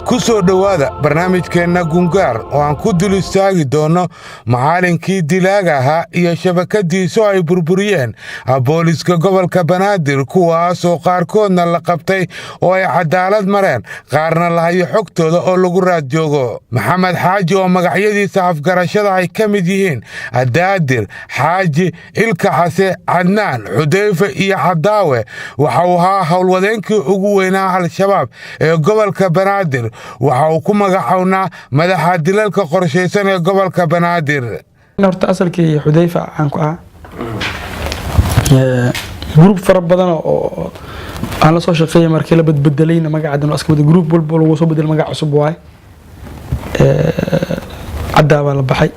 ku soo dhowaada barnaamijkeenna gungaar oo aan ku dul istaagi doonno macallinkii dilaaga ahaa iyo shabakadiisu ay burburiyeen booliska gobolka banaadir kuwaasoo qaarkoodna la qabtay oo ay cadaalad mareen qaarna la hayo xogtooda oo lagu raad joogo maxamed xaaji oo magacyadiisa afgarashada ay ka mid yihiin daadir xaaji ilka xase cadnaan xudayfe iyo cadaawe waxa uu ahaa howlwadeenkii ugu weynaa al-shabaab ee gobolka banaadir waxa uu ku magacawnaa madaxa dilalka qorshaysan ee gobolka banaadir horta asalkii xudayfa aan ku group fara badan oo aan la soo shaqeeyay markii la badbedelayna magacadan aska wada group walba lagu soo bedel magac cusub waay cadaaba la baxay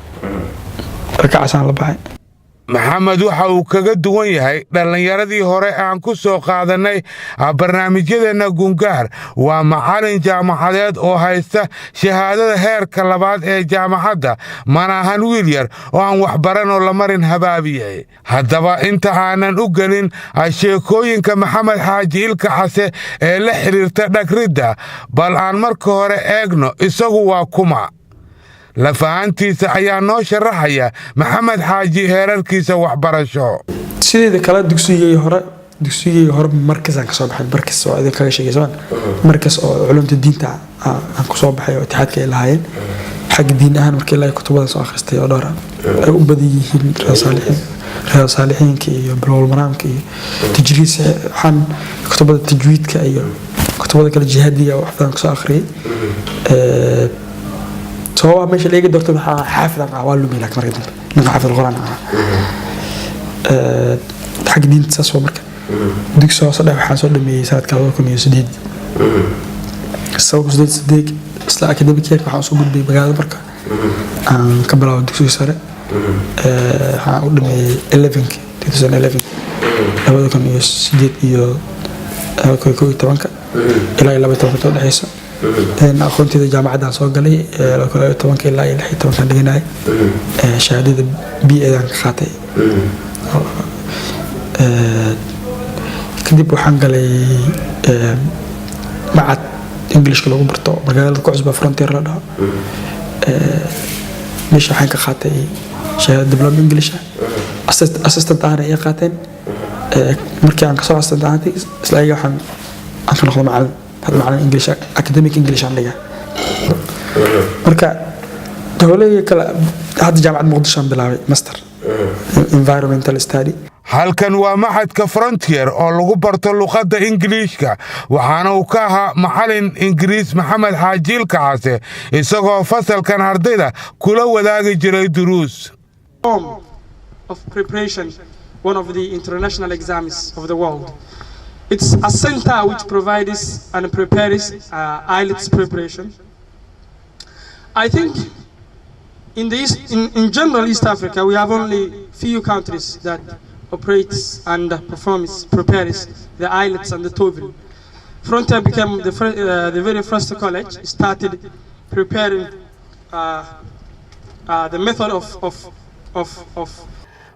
rakacasan la baxay maxamed waxa uu kaga duwan yahay dhalinyaradii hore aan ku soo qaadanay barnaamijyadeena gungaar waa macallin jaamacadeed oo haysta shahaadada heerka labaad ee jaamacadda mana ahan wiil yar oo aan wax baran oo la marin habaabiyey haddaba inta aanan u gelin sheekooyinka maxamed xaaji ilka xase ee la xiriirta dhagridda bal aan marka hore eegno isagu waa kuma lafahantiisa ayaa noo sharaxaya maxamed xaaji heerarkiisa waxbarasho sideeda kala dugsigii hore markaas ka soo baxay markaas oo idin kaga sheegaysan markaas oo culumta diinta aan ku soo baxay oo itixaadka ay lahaayeen xaq diin ahaan markii la kutubada soo akhristay oo dhowr ay u badan yihiin rasaalixiinka iyo bilowul maraamka iyo tajriis waxaan kutubada tajwiidka iyo kutubada kala jihaadiga wax badan ka soo akhriyay سواء ماشي اللي يقدر تروح حافظ عوالو ميلك مرة دم نقع حافظ القرآن حق دين تساسو مركا ديك سوا صدق وحاسو دمي سنة كالوكم يسديد السوق سديد إسلا أكاديمي كيك وحاسو بدي بقاعد مركا كبلاو ديك سوا سارة حاسو دمي 2011 لابدكم يسديد إيو كوي تبانكا إلا إلا بيتوقفتو دحيسو أنا أخوتي إذا جامعة سوق لي لو كنت إلا إلى حتى كان لقيناي شهادة بيئة خاطئ كدي بوحنق لي مع إنجليش كله برتو مجال كعزبة فرونتير لنا ليش حنك خاطئ شهادة دبلوم إنجليش أسستنت أنا إيه خاطئ مركي عن كسر أسستنت أنا سلاقي وحن عشان ناخذ مع هذا معنى إنجليش أكاديميك إنجليش عندنا مركا دولة كلا هذا جامعة مقدشة بلاوي ماستر environmental study halkan waa maxadka frontier oo lagu barto luqadda ingiriiska waxaana uu ka ahaa macallin ingiriis maxamed xaaji ilka xase isagoo fasalkan ardayda kula wadaagi jiray duruus of preparation one of the international exams of the world. It's a center which provides and prepares IELTS preparation. I think in general East Africa we have only few countries that operates and prepares the IELTS and the TOEFL. Frontier became the very first college started preparing the method of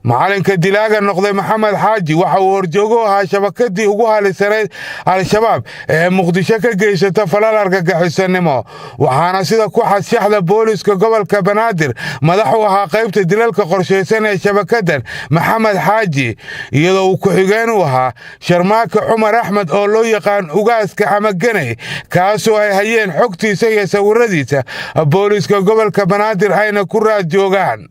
macallinka dilaaga noqday maxamed xaaji waxa uu horjoogo ahaa shabakadii ugu halisaneyd al-shabaab ee muqdisho ka geysata falal argagixisanimo waxaana sida ku xashaxda booliska gobolka banaadir madax u ahaa qaybta dilalka qorshaysan ee shabakadan maxamed xaaji iyadoo uu ku-xigeen u ahaa sharmaaka cumar axmed oo loo yaqaan ugaaska ama ganay kaasoo ay hayeen xogtiisa iyo sawiradiisa booliska gobolka banaadir ayna ku raad joogaan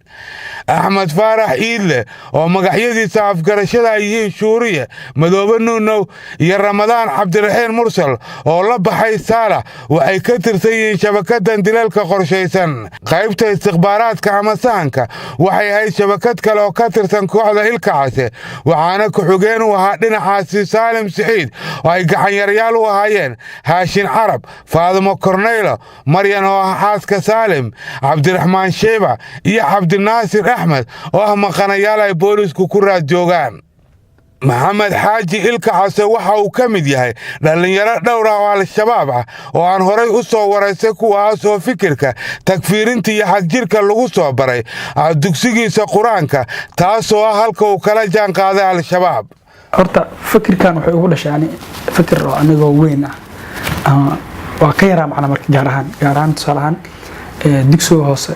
axmed faarax iidle oo magacyadiisa afgarashada ay yihiin shuuriye madoobe nuunow iyo ramadaan cabdiraxiin mursal oo la baxay saalax waxay ka tirsan yihiin shabakadan dilalka qorshaysan qaybta istikhbaaraadka ama sahanka waxay ahayd shabakad kale oo ka tirsan kooxda ilka xase waxaana ku-xigeen u ahaa dhinacaasi saalim siciid oo ay gacanyarayaal u ahaayeen haashin carab faadimo korneylo maryan oo ah xaaska saalim cabdiraxmaan sheeba iyo cabdinaasir axmed oo ah maqanayaal ay boolisku ku raad joogaan maxamed xaaji ilka xase waxa uu ka mid yahay dhalinyaro dhowr ah oo al-shabaab ah oo aan horay u soo waraysay kuwaas oo fikirka takfiirinta iyo xagjirka lagu soo baray dugsigiisa qur-aanka taasoo ah halka uu kala jaan qaaday al-shabaab horta fikirkan wuxuu ugu dhashay fikir oo anigoo weyn ah waa ka yaraa macna marka gaar ahaan tusaale ahaan dugsiga hoose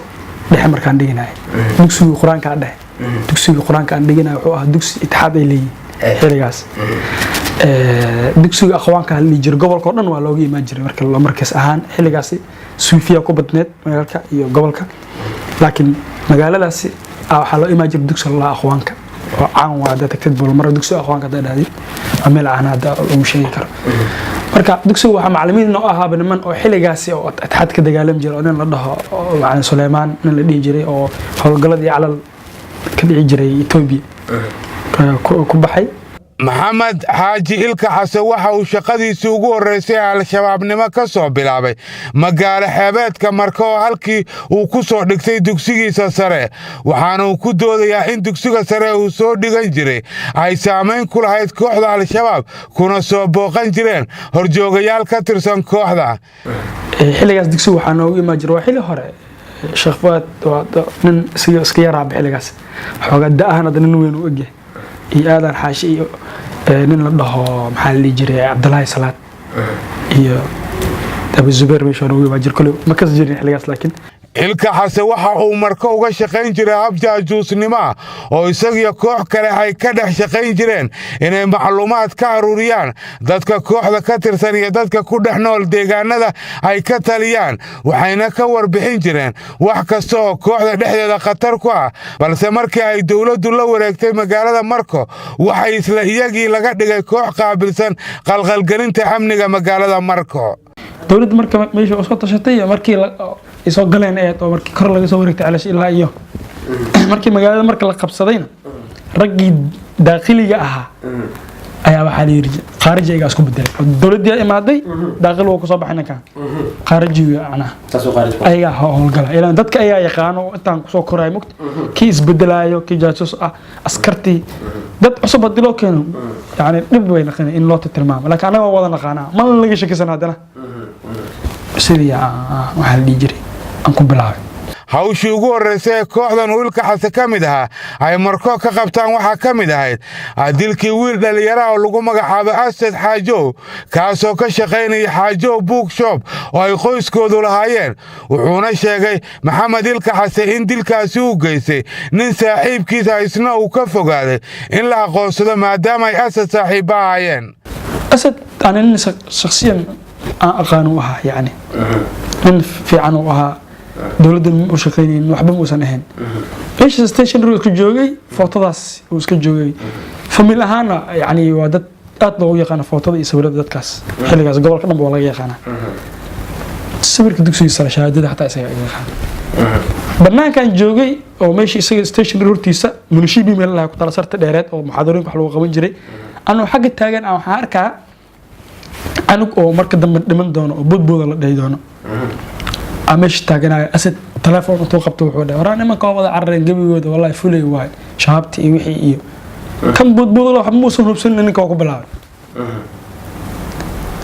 dhexe markaan dhiganahay dugsiga quraanka aan dhiganahay wuxuu ahaa dugsi itixaad ay leeyihiin xiligaas dugsiga aqwaanka la jiray gobolka oo dhan waa looga imaan jiray marka la markaas ahaan xiligaas suufiya ku badneed magaalka iyo gobolka laakiin magaaladaasi waxaa loo imaan jiray dugsiga la aqwaanka oo caan waa dadka bol mar dugsiga aqwaanka dadaaday ameel aan hada ugu sheegi karo marka dugsiga waxa macallimiin oo ahaa niman oo xiligaasi oo atxad ka dagaalam jiray oo nin la dhaho macallin Suleymaan nin la dhigi jiray oo howlgaladii calal ka dhici jiray Itoobiya ku baxay maxamed xaaji ilka xasan waxa uu shaqadiisii ugu horeysay al-shabaabnimo ka soo bilaabay magaalo xeebeedka marka oo halkii uu ku soo dhigtay dugsigiisa sare waxaana uu ku doodayaa in dugsiga sare uu soo dhigan jiray ay saameyn ku lahayd kooxda al-shabaab kuna soo booqan jireen horjoogayaal ka tirsan kooxda xiligaas dugsiga waxaa noogu imaan jiray waa xili hore sheekh Fuad waa nin iska yaraa xiligaas xoogaa da'ahana nin weyn u egyahay iyo aadan xaashi iyo nin la dhaho maxaa la jiray Cabdullaahi Salaad iyo Abu Zubair meesha ugu waajir kale ma ka jirin xiligaas laakiin ilka xasan waxa uu marka uga shaqayn jiray habjaajuusnimo oo isaga koox kale ay ka dhex shaqayn jireen inay macluumaad ka aruuriyaan dadka kooxda ka tirsan iyo dadka ku dhex nool deegaanada ay ka taliyaan waxayna ka warbixin jireen wax kasta oo kooxda dhexdeeda khatar ku ah balse markii ay dawladdu la wareegtay magaalada Marko waxay isla iyagii laga dhigay koox qaabilsan qalqalgelinta amniga magaalada Marko dawladdu marka meesha soo tashatay markii isoo galeen oo markii kor laga soo wareegtay calash ilaa iyo markii magaalada marka la qabsadayna ragii daaqiliga ahaa ayaa waxa la yiri qaarijiga isku bedelay dawladda imaaday daaqil uu ku soo baxay kan qaarijiga ana taasoo qaarij ayaga howlgala ilaa dadka ayaa yaqaan oo intaan ku soo koray mugti kii isbedelaayo kii jaasus ah askarti dad cusub hadii loo keeno yaani dib way naqeen in loo tilmaamo laakiin anaga wada naqaana ma laga shakisan hadana sidii waxa la jiray aan ku bilaabay hawshii ugu horeysay kooxdan wiilka xasan ka mid ahaa ay Marko ka qabtaan waxa ka mid ahayd dilkii wiil dhalinyaro oo lagu magacaabo Asad Xaajo kaasoo ka shaqeynaya Xaajo Bookshop oo ay qoyskoodu lahaayeen wuxuuna sheegay maxamed ilka xasan in dilkaasi uu geysay nin saaxiibkiisa isna uu ka fogaaday in la aqoonsado maadaama ay Asad saaxiib ahaayeen Asad aan shakhsiyan aqaanu ahaa yani in fiican oo ahaa dawladda u shaqeynayeen waxba muusan ahayn meesha station road ku joogay footadaas uu iska joogay family ahaana yani waa dad aad loo yaqaan footada iyo sawirada dadkaas xiligaas gobolka dhan baa laga yaqaan sawirka dugsiga sare shahaadada xataa isaga yaqaan banaankan joogay oo meesha isaga station roadtiisa munishibi meel la ku tala sarta dheereed oo muxaadarooyin wax lagu qaban jiray anoo xagga taagan aan waxa arkaa anug oo marka dambe dhiman doono oo budbooda la dhahay doono amesh taaganaa Asad telefoon uu qabto wuxuu dhahay waraan imanka wada carreen gabigooda wallahi fulay waay shaabti iyo wixii iyo kan budbooda wax muusan hubsan ninka ku bilaabay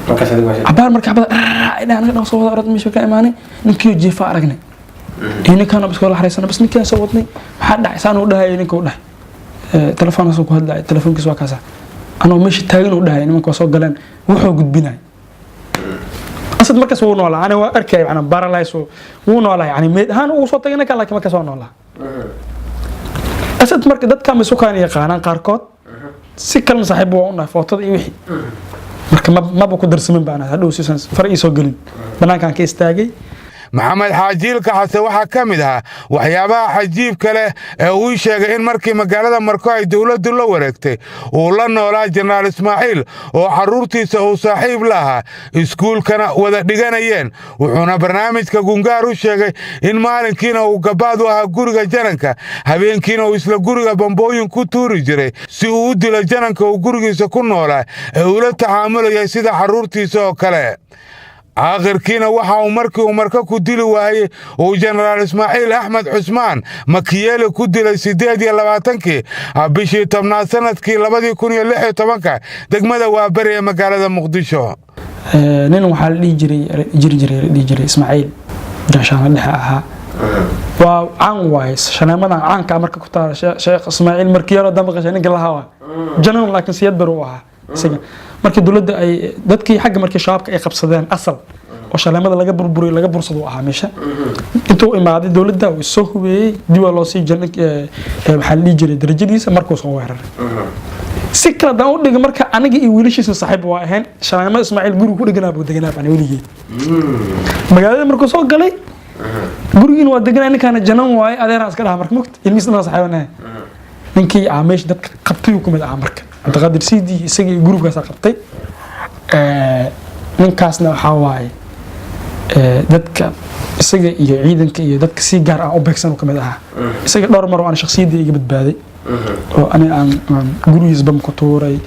marka sadii waa abaan marka xabada ina anaga soo wada orad meesha ka imaanay ninkii jiifa aragnay inanka biska la xariisana bas ninkii soo wadnay waxa dhacsaan uu dhahay ninka uu dhahay telefoon soo ku hadlay telefoonkiisa waa kaasa anoo meesha taagan uu dhahay nimanka soo galeen wuxuu gudbinay Asad markaas uu noolaa ana waa arkay macna paralyze uu noolaa yani meed ahaan uu soo tagay ninka laakiin markaas uu noolaa Asad marka dadka ma soo kaan yaqaanaan qaarkood si kale saaxiib uu una footada iyo wixii marka ma ku darsamin baana hadhow siisan far ii soo galin banaankan ka istaagay maxamed xaaji ilka xasan waxa ka mid ahaa waxyaabaha cajiibka leh ee uu sheegay in markii magaalada Marko ay dawladdu la wareegtay uu la noolaa Jeneraal Ismaaciil oo caruurtiisa uu saaxiib la ahaa iskuulkana wada dhiganayeen wuxuuna barnaamijka gungaar u sheegay in maalinkiina uu gabaad u ahaa guriga jananka habeenkiina uu isla guriga bambooyin ku tuuri jiray si uu u dilo jananka uu gurigiisa ku noolaa ee uu la tacaamulay sida caruurtiisa oo kale آخركينا وحاو مركا كدلي واهي وجنرال إسماعيل أحمد عثمان مكيالي كدلي سيدي دي اللباتنكي بشي تمنا سنة كي لبادي كوني اللحي طبانكا دقمدا وابري مقالة مقدشو نين وحال لي جري إسماعيل جاشان اللحي أها وعن وايس شنامدا عن كامركا كتار شيخ إسماعيل مركيالو دمغش نقل هوا جنون لكن سياد بروها markii dawladda ay dadkii xagga markii shabaabka ay qabsadeen asal oo shaleemada laga burburiyo laga bursado ahaa meesha intuu imaaday dawladda uu soo hubeeyay dib loo sii janay waxa la jiray darajadiisa markuu soo weeraray si kala daan u dhigay marka aniga iyo wiilashiisa saaxiib waa ahayn shaleemada Ismaaciil guriga ku dhiganaa buu deganaa baan weligii magaalada markuu soo galay gurigiina waa deganaa ninkaana janan waay adeer iska dhaha marka mugti ilmiisna saaxiibana ninkii aameesh dadka qabtay ku mid ah marka Abdulqaadir Siidi isagii gurigaas qabtay ninkaasna waxa waay dadka isaga iyo ciidanka iyo dadka si gaar ah u beegsan ka mid ah isaga dhowr mar oo aan shakhsiyadii iga badbaaday oo aan gurigiis bam ku tuuray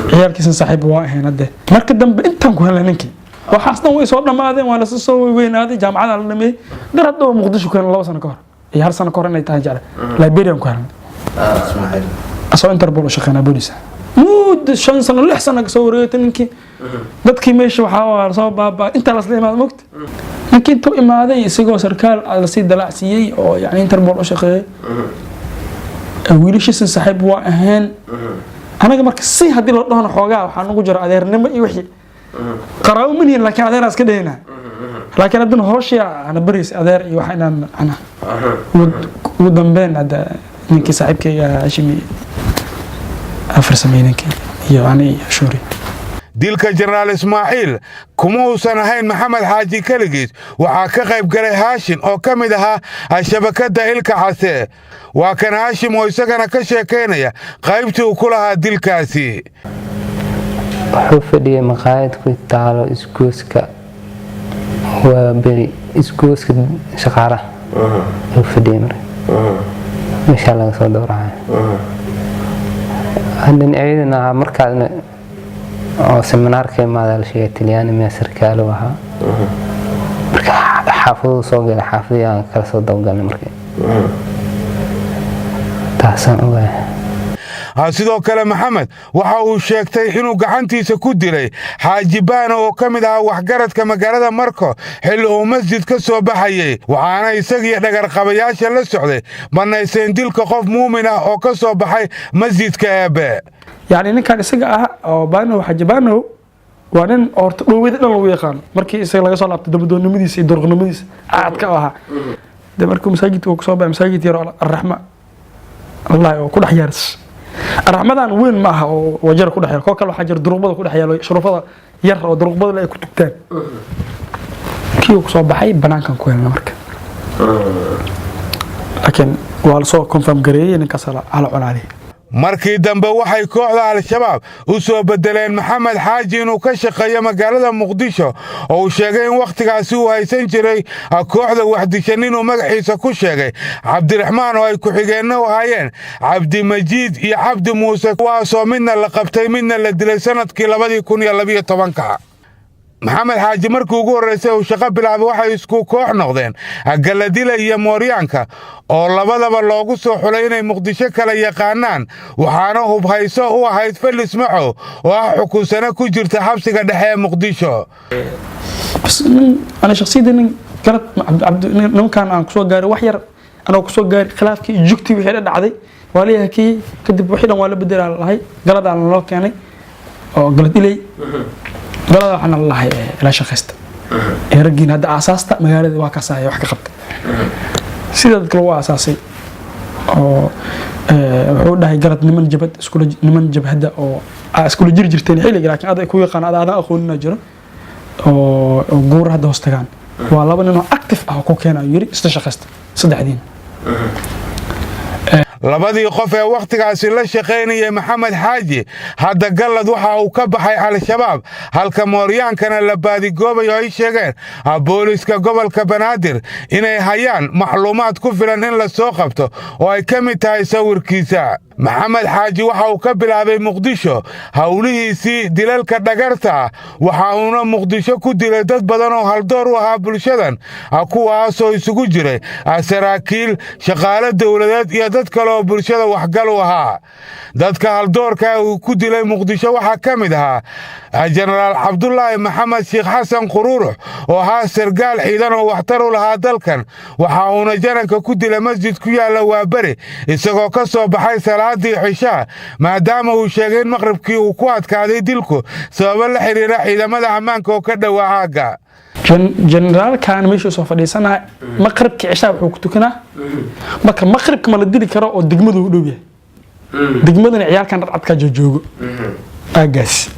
ciyaalkiisa saaxiib waa ahayn hadda marka dambe intaan ku helay ninkii waxaas dhan way soo dhamaadeen waa la soo weynaaday jaamacada la dhameeyay dar hadda Muqdisho kan 2 sano ka hor iyo hal sano ka hor inay tahay jecel Liberian ku helay Ismaaciil asoo Interpol shaqeynaa booliska muddo 5 sano 6 sano ka soo wareegtay ninkii dadkii meesha waxa soo baabaa inta la sleemaa moogta ninkii intuu imaaday isagoo sarkaal la sii dalacsiyay oo yani Interpol u shaqeeyay wiilashiisa saaxiib waa ahayn anaga marka si hadii loo dhaho xoogaa waxa nagu jira adeernimo iyo wixii qaraabo maniin laakiin adeer iska dheena laakiin haddana hooshii ana bariis adeer iyo waxa inaan ana ugu dambeyn hada ninkii saaxiibkayga Hashimi afar sameeynankii iyo ani shuri dilka Generaal Ismaaciil kuma uusan ahayn Maxamed Xaaji kaligiis waxa ka qayb galay Haashim oo kamid ahaa shabakada Ilka Case waa kan Haashim oo isagana ka sheekeynaya qaybtii uu ku lahaa dilkaasi wuxuu fadhiyay maqaayad ku taalo isgooska waa bari isgooska shaqaalaha wuxuu fadhiyay meesha laga soo doorahay haddan ciidana markaadna oo seminaarka maadal sheey Talyaani ma sarkaalo waxa marka xaafadu soo galay xaafadiyaan kala soo dawgalnay markii taasan ogaa sidoo kale Maxamed waxa uu sheegtay inuu gacantiisa ku dilay Xaaji Baano oo kamid ah waxgaradka magaalada Marko xilli uu masjid ka soo baxayay waxaana isaga dhagar qabayaasha la socday banayseen dilka qof muumin ah oo ka soo baxay masjidka Eebe يعني نكان إسقى بانو وحجبانو وأنا أرت ويد أنا ويقان مركي إسقى لقى صلاة دبدون نمديس يدرغ نمديس عاد كواها ده مركم مساجد وكصابة مساجد يرى الرحمة الله وكل حيارس الرحمة ده وين معها وجر كل حيار كل حجر درغبض كل حيار شرفة ير ودرغبض لا كتبتان كيو كصابة حي بنان كان كوين مرك لكن والصو كونفرم قريه نكسر على عليه markii dambe waxay kooxda al-shabaab u soo bedeleen Maxamed Xaaji inuu ka shaqeeyo magaalada Muqdisho oo uu sheegay in waqtigaasi uu haysan jiray kooxda waxdishan inuu magaciisa ku sheegay Cabdiraxmaan oo ay ku xigeenna u hayeen Cabdi Majiid iyo Cabdi Muuse kuwaasoo midna la qabtay midna la dilay sanadkii 2012 Maxamed Xaaji markii ugu horeysay uu shaqo bilaabay waxay isku koox noqdeen Galadila iyo Mooryaanka oo labadaba loogu soo xulay inay Muqdisho kala yaqaanaan waxaana hubhayso u ahayd Felis Maco oo xukunsana ku jirta xabsiga dhexe ee Muqdisho أنا شخصيا قرأت عبد نمكن أن كسر جاري وحير أنا كسر جاري خلاف كي جوكتي وحير عادي وليه كي كده وحيدا ولا بدر على هاي قرأت على الله يعني قلت لي قال عن الله لا شخصت يرجين هذا أساسته مجال واقعي وحكي خبط سيدا كلوا أساسي أو وده قالت نمن جبت نمن جب هذا أو اسكول جرجر تاني حيل لكن هذا يكون قان هذا أخونا نجرا أو جور هذا هستجان والله بنو أكتف أو كوكينا يري استشخصت صدق دين labadii qof ee waqtigaasi la shaqeynayay Maxamed Xaaji hadda galad waxa uu ka baxay al-shabaab halka Mooryaankana la baadigoobayo ay sheegeen booliska gobolka Banaadir inay hayaan macluumaad ku filan in la soo qabto oo ay ka mid tahay sawirkiisa Maxamed Xaaji waxa uu ka bilaabay Muqdisho hawlihiisii dilalka dhagarta waxa uu Muqdisho ku dilay dad badan oo haldoor u ahaa bulshadan kuwaas oo isugu jiray saraakiil shaqaale dawladeed iyo dad kale oo bulshada waxgal u ahaa dadka haldoorka uu ku dilay Muqdisho waxa kamid ahaa Generaal Cabdullaahi Maxamed Sheekh Xasan Quruurux oo ahaa sargaal ciidan oo waxtar u lahaa dalkan waxa uu jananka ku dilay masjid ku yaala Waabari isagoo ka soo baxay salaadii cishaa maadaama uu sheegay in maqribkii uu ku adkaaday dilku sababo la xiriira ciidamada ammaanka oo ka dhowaa aagga generaalkan meeshuu soo fadhiisanahay maqribkii cishaa wuxuu ku tukanaa marka maqribka ma la dili karo oo degmadu u dhow yahay degmadana ciyaalkan dhadcadkaa joogo aagaas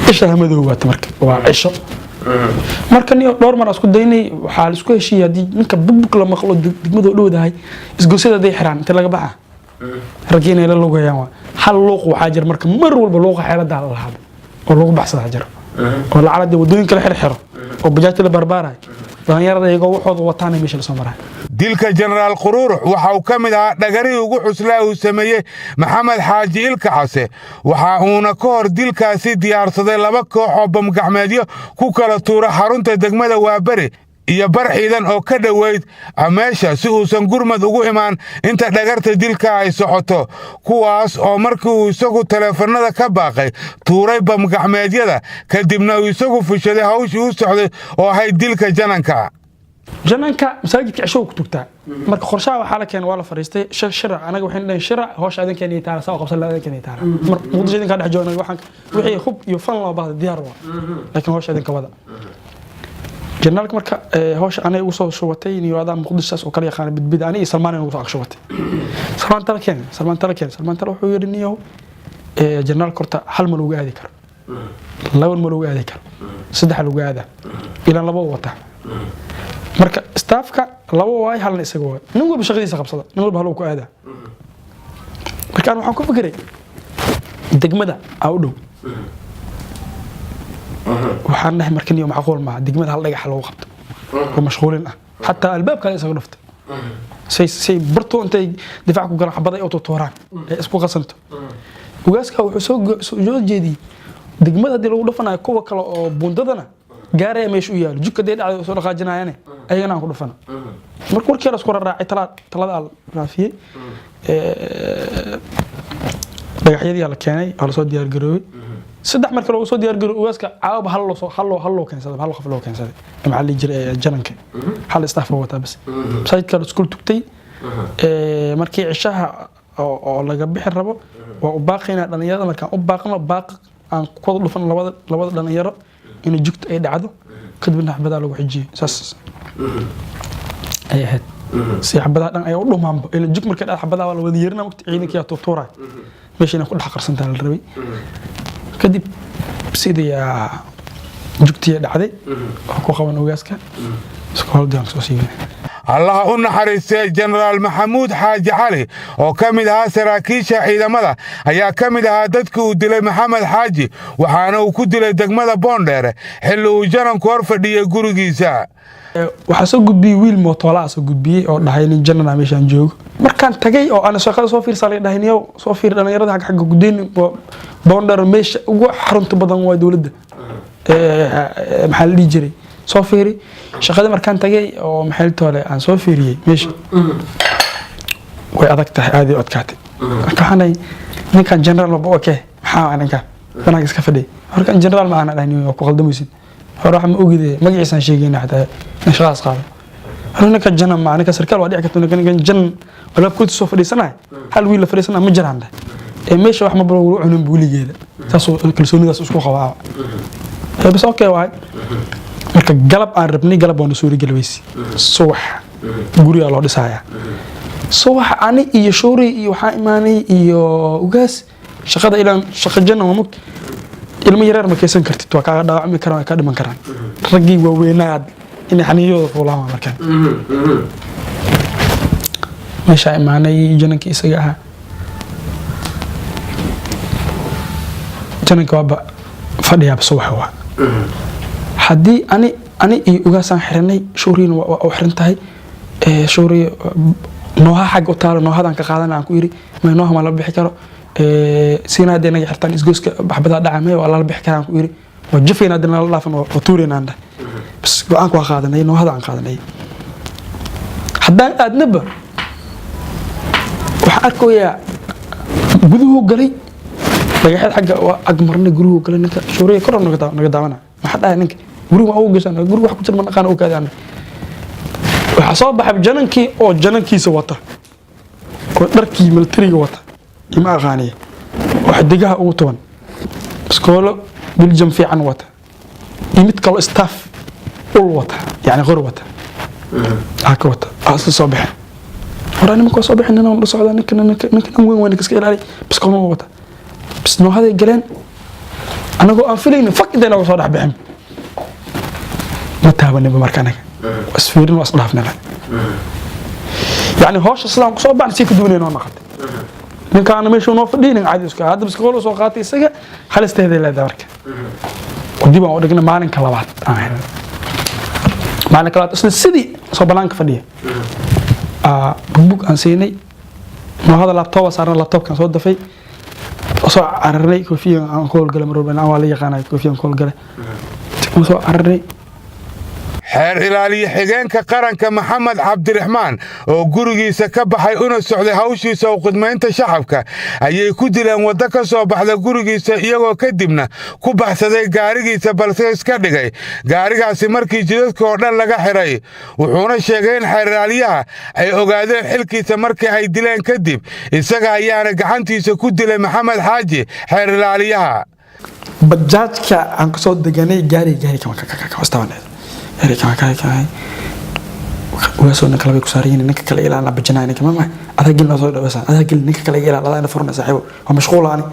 cisha madow waata marka waa cisho marka niyo dhowr mar isku daynay waxaa la isku heshiiyay hadii ninka bugbug la maqlo degmadu u dhowdahay isgoosada day xiraan inta laga baxa ragina ila lugayaan waa hal luuq waxaa jir marka mar walba luuqa xeelada la lahaado oo lagu baxsada jiro oo la calada wadooyinka la xirxiro oo bajaajta la barbaaray dhalinyarada iyagoo waxooda wataan meesha la soo maray dilka jenaraal Quruurux waxa uu ka mid ahaa dhagarii ugu xuslaa uu sameeyay Maxamed Xaaji Ilka Case waxa uuna ka hor dilkaasi diyaarsaday laba koox oo bamgacmeedyo ku kala tuura xarunta degmada Waabari iyo bar ciidan oo ka dhaweyd meesha si uusan gurmad ugu imaan inta dhagarta dilka ay socoto kuwaas oo markii uu isagu teleefanada ka baaqay tuuray bamgacmeedyada kadibna uu isagu fushaday hawshii u socday oo ahayd dilka jananka masaajidka cisho ku tugtaa marka qorshaha waxa la keenay waa la fariistay shir anaga waxaan leeyahay shir hoosh adan keenay taala soo qabsan la adan keenay taala muqdisho idin ka dhex joogna waxaan wixii hub iyo fan loo baahday diyaar waa laakiin hoosh idin ka wada generaalka marka hoosh anay ugu soo shubatay in yiraahdo muqdishaas oo kala yaqaan bidbid ani Salmaan inuu soo shubatay Salmaan tala wuxuu yiri niyo general korta hal mal uga aadi karo laba mal uga aadi karo saddex mal uga aada ila laba wata marka staafka laba way halna isaga way nin walba shaqadiisa qabsada nin walba hal uu ku aada marka aan waxaan ku fikiray degmada u dhow waxaan nahay markan iyo macquul ma degmada hal dhagax lagu qabto oo mashquulin ah hatta albaabka ay isaga dhufta say barto intay difaac ku galaan xabada ay u tooraan ay isku qasanto ugaaska wuxuu soo jeediyay degmada hadii lagu dhafanayo kuwa kale oo buundadana gaaray meesha u yaalo jukka day dhacday soo dhaqaajinayaan ayagana ku dhufana marka warkii la isku raacay talada raafiyay dhagaxyadii la keenay oo la soo diyaar garoobay saddex marka loo soo diyaar garoobay ugaaska caawba hal loo keensaday hal qof loo keensaday maxalli jiray jananka hal staff wata bas sayidka isku tugtay markii cishaha oo laga bixin rabo waa u baaqayna dhalinyarada markaan u baaqno baaq aan ku wada dhufan labada dhalinyaro in jugta ay dhacdo kadibna xabada lagu xijiyo saas ay ahayd si xabada dhan ay u dhumaanba ila jug markay dhacdo xabada waa la wada yeerina waqti ciidanka yaa tuuray meeshina ku dhex qarsantaa la rabay kadib sidii jugtii dhacday oo ku qaban ogaaska iskooldan soo siiyay الله أن حريص جنرال محمود حاج علي وكمدها سراكيشة عيدمدا أيا كمدها ددكو دلي محمد حاجي وحانا وكدلي دقمدا بوندير حلو جنان كورفا دي غورغيسا waxaa soo gudbiyay wiil mootolaa soo gudbiyay oo dhahay in janana meeshan joogo markaan tagay oo aan shaqada soo fiirsanay dhahayniyo soo fiir dhalinyarada xagga gudeen bonder meesha ugu xarunta badan waa dawladda maxaa la jiray soo fiiri shaqada markaan tagay oo maxaltoole aan soo fiiriyay meesha way adag tahay aad iyo adkaatay waxaanay ninkan general ma okay maxaa anaka banaag iska fadhiy markaan general ma aan dhahayniyo ku qaldamaysid hore ma ogidee magaciisa sheegayna xataa nashaqaas qaado anaka janna ma anaka sarkaal waa dhici karto anaka jan wala ku soo fadhiisanaay hal wiil la fadhiisana ma jiraan meesha wax ma baro cunin buuligeeda taas oo kalsoonidaas isku qabaa bas okay waay marka galab aan rabnay galab waan soo rigalweysi subax guriga loo dhisaya subax ani iyo shoori iyo waxa imaanay iyo ugaas shaqada ilaan shaqa janna ma ilmo yareer ma kaysan kartid waa kaaga dhaawacmi karaan ka dhiman karaan ragii waaweynaad in xaniyooda fuulaha markaan meesha imaanay jananka isaga ah jananka waa fadhiya subax waa hadii ani iyo ugaasan xiranay shooriina waa xiran tahay shoori nooha xag u taalo noohadan ka qaadanaa aan ku yiri ma nooha ma la bixi karo سينا دينا يحرتان إسقوس بحبذا دعمه والله البيح كلام كويري وجفينا دينا الله فن وطورينا عنده بس قانك وخادنا إنه هذا عن خادنا حدا أدنبه وحركوا يا جذوه قلي بيحد حاجة أجمرني جروه قلي نك شوري كرر نقدامنا ما حدا هناك جروه أو جسنا جروه واحد كتير من كان أو كذا وحصاب بحب جننكي أو جننكي سواته dharkii militariga wata ima aqaaniye waxa digaha ugu toban iskoolo biljam fiican wata imid kale staff ul wata yani qor wata haka wata asla soo baxay horaan ma soo baxin inaan socda ninkan weyn iska ilaali bas qooma wata bas noo haday galeen anagoo aan filaynin faqida inaan soo dhaxbixin ma taabanaba markaan asfiirin was dhaafnaa يعني هوش السلام كسب بعد سيف دوني أنا نقد من كان ماشي نوف دين عادي وسك هذا بس كله سوقاتي سجى خلص تهدي له دارك ودي ما أقولك إنه معنا كلامات معنا كلامات أصل السدي صبلانك فديه بوك أنسيني ما هذا اللابتوب صار اللابتوب كان صوت دفي أصلا عرّي كوفي أنقول قلم روبنا أولي قناة كوفي أنقول قلم أصلا عرّي xeer ilaaliye xigeenka qaranka maxamed cabdiraxmaan oo gurigiisa ka baxay una socday hawshiisa oo khidmaynta shacabka ayay ku dileen waddo ka soo baxda gurigiisa iyagoo kadibna ku baxsaday gaarigiisa balse iska dhigay gaarigaasi markii jidadka oo dhan laga xiray wuxuuna sheegay in xeer ilaaliyaha ay ogaadeen xilkiisa markii ay dileen kadib isaga ayaana gacantiisa ku dilay maxamed xaaji xeer ilaaliyaha bajaajka aan ka soo deganay gaari kama wastaanay كاي واسو نك لبي كسارين نك كلا الى انا بجنان كما ادا قلنا سو دبسان ادا قل نك كلا الى لا انا فرنا صاحبه ومشغول اني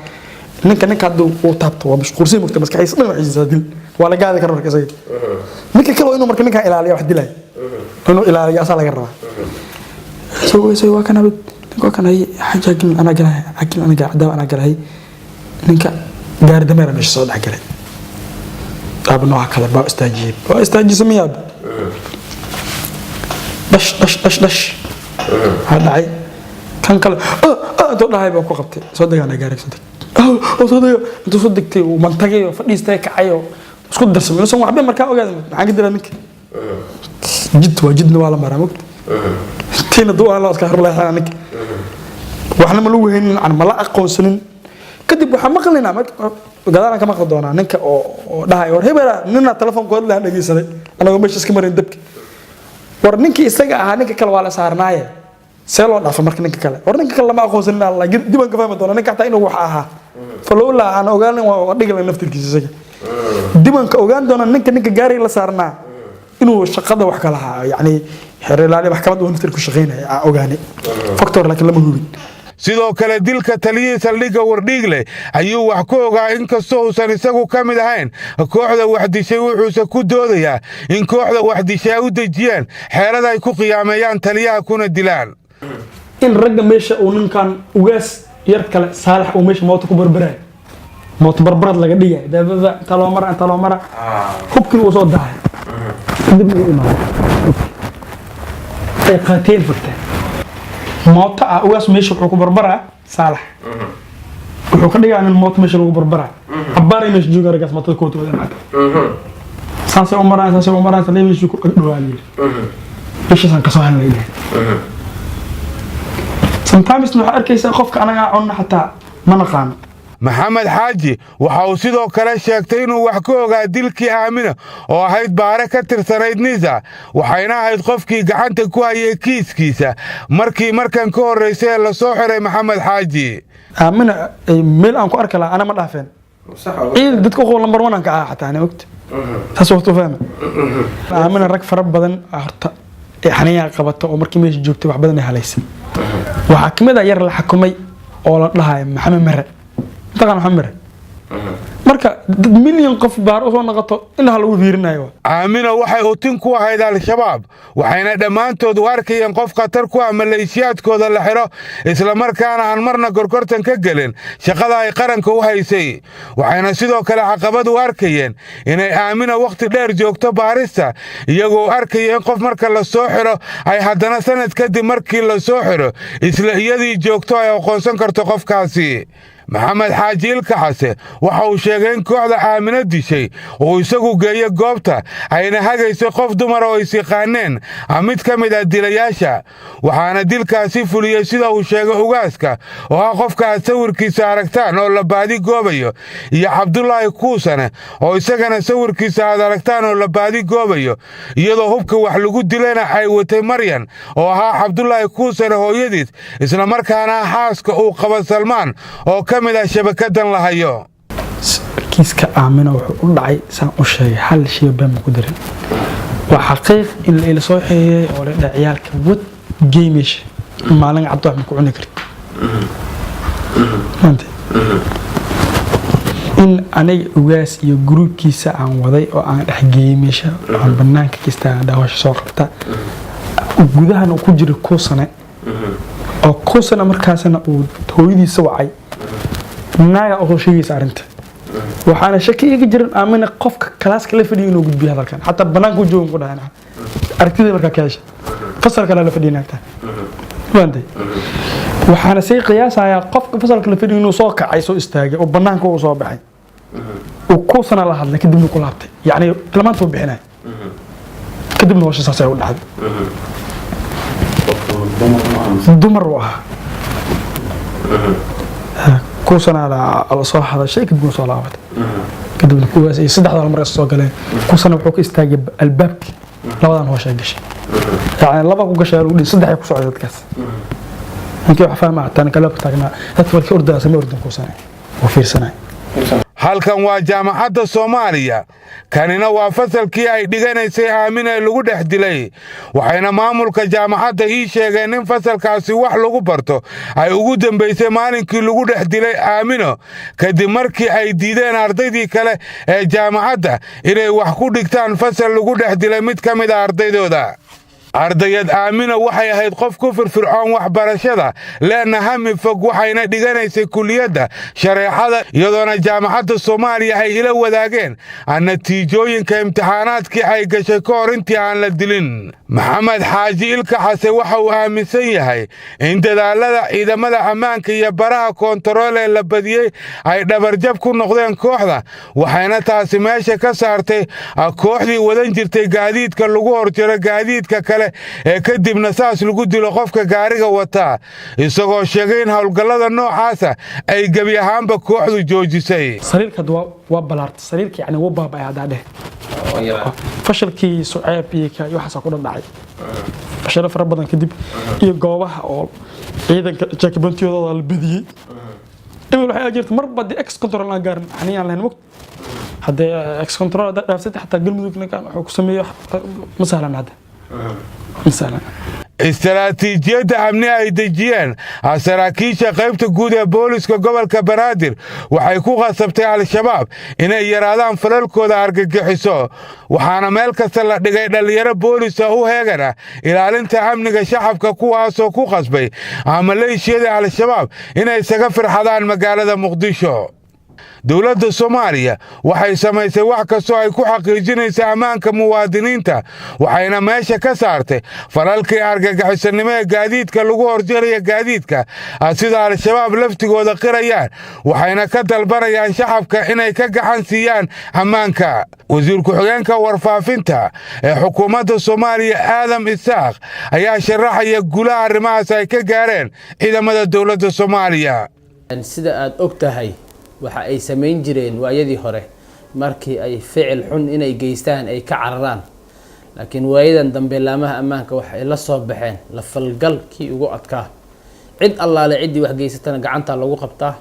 نك هادو او تابتو ومشغول سي مكتب مسكاي سدن عيسى دل ولا قاعد كرر كسي نك كلا انه marka ninka ilaaliyo wax dilay inuu ilaaliyo asal laga rabaa soo waa kana ay xaja gil ana galay ana galay ninka gaar dameer meesha soo dhaxgalay أبنو هكذا بقى استاجيب سمياب دش هذا عي كان كلا تقول هاي بقى قبتي صدق أنا قارك صدق صدق أنت صدقتي ومنطقي وفنيستك عيو اسكت درس من سوى عبين مركا وقاعد عقد لك جد ولا مرة مكت تين الضوء على أسكار الله عنك وإحنا ملوهين عن ملاء قوسن كدب وحمقلنا قدرنا كما قدونا نك أو ده يور هبرة ننا تلفون قد له نجي سنة أنا قمش اسكي مرين دبك ورنك يستجع هنك كلا ولا صارناية سلوا نافع مركن نك كلا ورنك كلا ما أخوزنا الله دي بنك فاهم دونا نك حتى إنه وحاها فلولا أنا أوغان وديك لنا نفتر كيس سجى دي بنك أوغان دونا نك جاري لا صارنا إنه شقده وحكلها يعني حرر عليه محكمة ونفتر كشغينه أوغاني فاكتور لكن لما هو sidoo kale dilka taliyihiisa liga wardhiigle ayuu wax ku ogaa inkastoo uusan isagu ka mid ahayn kooxda waxdishay wuxuuse ku doodayaa in kooxda waxdishay ay u dejiyeen xeelada ay ku qiyaameeyaan taliyaha kuna dilaan in ragga meesha uu ninkan ugaas yar kale saalax uu meesha mooto ku barbaray mooto barbarad laga dhigay dabada talo mara hubkii uu soo dahay dib uu imaa ay qaateen fakta موت أواس مش حكوا بربرة صالح وحكوا لي عن الموت مش حكوا بربرة عبارة مش جوجر قاس ما تكوت ولا معك سانس عمران سليم مش جوجر دوالي إيش سان كسوهن ليه sometimes نوع أركيس خوفك أنا عنا حتى ما نقام maxamed xaaji waxa uu sidoo kale sheegtay inuu wax ka ogaa dilkii aamina oo ahayd baare ka tirsanayd nisa waxayna ahayd qofkii gacanta ku hayay kiiskiisa markan ka horeysay la soo xiray maxamed xaaji aamina meel aan ku arki lahaa ana ma dhaafeen dadka qowl number 1 aan ka xataa ana ogta taas waqti fahma aamina rag fara badan horta xaniya qabato oo markii meesha joogtay wax badan ay haleysay waxa kamid ah yar la xukumay oo la dhahay maxamed mare طبعا محمد marka milyan qof baar oo soo noqoto in hal uu fiirinayo aamina waxay u tin ku ahayd al-shabaab waxayna dhamaantood u arkayeen qof khatar ku ah maleeshiyaadkooda la xiro isla markaana aan marna gorgortan ka galin shaqada ay qaranka u haysay waxayna sidoo kale caqabad u arkayeen inay aamina waqti dheer joogto baarista iyagoo arkayeen qof marka la soo xiro ay haddana sanad kadib markii la soo xiro isla iyadii joogto ay aqoonsan karto qofkaasi maxamed xaaji ilka xase waxa uu sheegay in kooxda aamino dishay uu isagu geeyo goobta ayna hagaysay qof dumar oo is yaqaaneen mid ka mid ah dilayaasha waxaana dilkaasi fuliyey sida uu sheegay ugaaska oo ah qofka aad sawirkiisa aragtaan oo la baadi goobayo iyo cabdulaahi kuusane oo isagana sawirkiisa aad aragtaan oo la baadi goobayo iyadoo hubka wax lagu dilayna ay watay maryan oo ahaa cabdulaahi kuusane hooyadiis isla markaana xaaska uu qaba salmaan oo ka mid ah shabakadan la hayo kiiska aamino wuxuu u dhacay saan u sheegay hal shay baan ku darin waa xaqiiq in la ila soo xeeyay oo la dhac ciyaalka wad geemish maalin cad wax ma ku cuni karin in aniga ugaas iyo gruubkiisa aan waday oo aan dhex geemish aan banaanka kista dhaawasho soo qabta gudahan ku jira kuusane oo kuusane markaasna uu hooyadiisa wacay naaga oo sheegaysa arinta waxaana shaki iga jirin aamina qofka kalaaska la fadhiyo inuu gudbiyo hadalkan xataa banaanka joogan ku dhaana aragtida markaa ka hesha fasalka la fadhiinaagta waanday waxaana say qiyaasayaa qofka fasalka la fadhiyo inuu soo kacay soo istaagay oo banaanka uu soo baxay oo kuusana la hadlay kadibna ku laabtay yacni tilmaanta uu bixinay kadibna hawsha saasay u dhacday dumar u ahaa kuusana la soo hadashay kadibna soo laabatay kadibna kuwaas ay saddexda mar soo galeen kuusana wuxuu ka istaagay albaabki labadan hawsha gashay yani laba ku gashay uu saddex ku socday dadkaas intii wax fahmaa tan kala taagna dadka warkii ordada samee ordan kuusana oo fiirsanay halkan waa jaamacadda Soomaaliya kanina waa fasalkii ay dhiganaysay aamina lagu dhex dilay waxayna maamulka jaamacadda ii sheegeen in fasalkaasi wax lagu barto ay ugu dambeysay maalinkii lagu dhex dilay aamino kadib markii ay diideen ardaydii kale ee jaamacadda inay wax ku dhigtaan fasal lagu dhex dilay mid ka mid ah ardaydooda ardayad aamina waxay ahayd qof ku firfircoon waxbarashada leena hami fog waxayna dhiganaysay kuliyadda shareecada iyadoona jaamacadda Soomaaliya ay ila wadaageen natiijooyinka imtixaanaadkii ay gashay ka hor intii aan la dilin maxamed xaaji ilka xase waxa uu aaminsan yahay in dadaalada ciidamada ammaanka iyo baraha koontarool ee la badiyey ay dhabarjab ku noqdeen kooxda waxayna taasi meesha ka saartay kooxdii wadan jirtay gaadiidka lagu horjaro gaadiidka kale ee kadibna saas lagu dilo qofka gaariga wata isagoo sheegay in hawlgallada noocaasa ay gabi ahaanba kooxdu joojisay sariirka waa balaartay sariirka yani waa baabay hadaadhe fashalkii suceeb iyo waxa ku dhacay fashal fara badan kadib iyo goobaha oo ciidanka jaakibantiyadooda la badiyay in waxa jirta marba di ex control aan gaarin xaniyaan lahayn waqti hadee ex control dhaafsatay xataa galmudugna kan wuxuu ku sameeyo ma sahlan hada istaraatiijiyadda amni ay dejiyeen saraakiisha qaybta guud ee booliska gobolka Banaadir waxay ku qasabtay al-shabaab inay yaraadaan falalkooda argagixiso waxaana meel kasta la dhigay dhalinyaro boolis u heegana ilaalinta amniga shacabka kuwaasoo ku qasbay maleeshiyada al-shabaab inay isaga firxadaan magaalada Muqdisho dowladda Soomaaliya waxay samaysay wax kastoo ay ku xaqiijinayso ammaanka muwaadiniinta waxayna meesha ka saartay falalkii argagixisanimo ee gaadiidka lagu horjeeray gaadiidka sida al-shabaab laftigooda qirayaan waxayna ka dalbanayaan shacabka inay ka gacan siiyaan ammaanka wasiir ku-xigeenka warfaafinta ee xukuumadda Soomaaliya Aadam Isaaq ayaa sharaxaya guulaha arrimahaas ay ka gaareen ciidamada dowladda Soomaaliya sida aad ogtahay waxa ay sameyn jireen waayadii hore markii ay ficil xun inay geystaan ay ka cararaan laakiin waayadan dambe laamaha ammaanka waxa ay la soo baxeen la falgalkii ugu adkaa cid allaale cidii wax geysatana gacanta lagu qabtaa